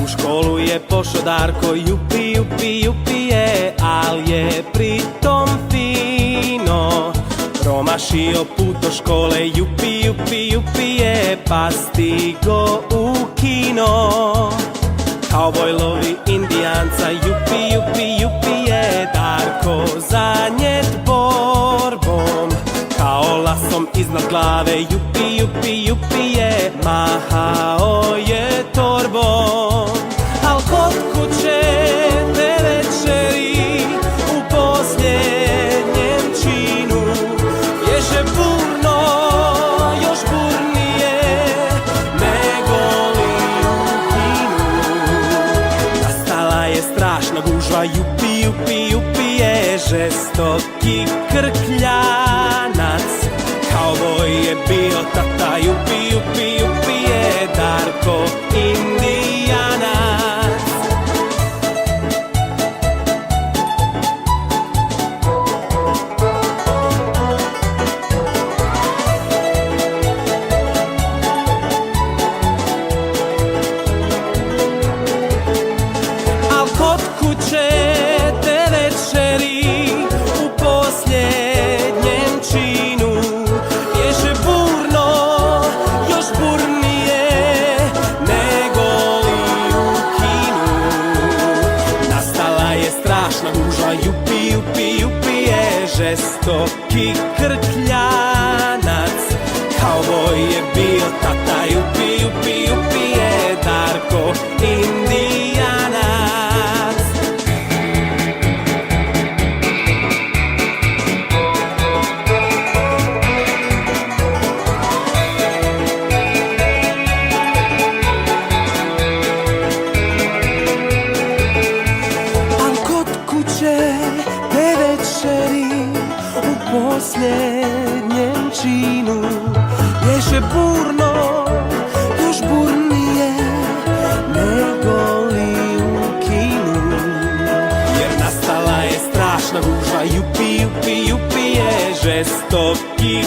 U školu je pošao Darko, jupi, jupi, jupi je, al je pritom fino promašio put do škole, jupi, jupi, jupi je, pa stigo u kino. Kauboj lovi indijanca, jupi, jupi, jupi je, Darko zanjet borbom, kao lasom iznad glave, jupi, jupi, jupi je, mahao je torbom. Al kod kuće te večeri u posljednjem činu ježe burno, još burnije nego li u kinu. Nastala je strašna gužva, jupi, jupi, jupi je, žestoki krkljanac. Kauboj je bio tata, jupi, jupi, jupi je, Darko indijanac. Al kod kuće te večeri u posljednjem činu ježe burno, još burnije nego li u kinu. Nastala je strašna gužva, jupi, jupi, jupi je, žestoki krkljanac. Kauboj je bio tata, jupi, jupi, jupi je, Darko indijanac. Al kod kuće te večeri u posljednjem činu ježe burno, još burnije nego li u kinu. Jer nastala je strašna gužva, jupi, jupi, jupi je, žestoki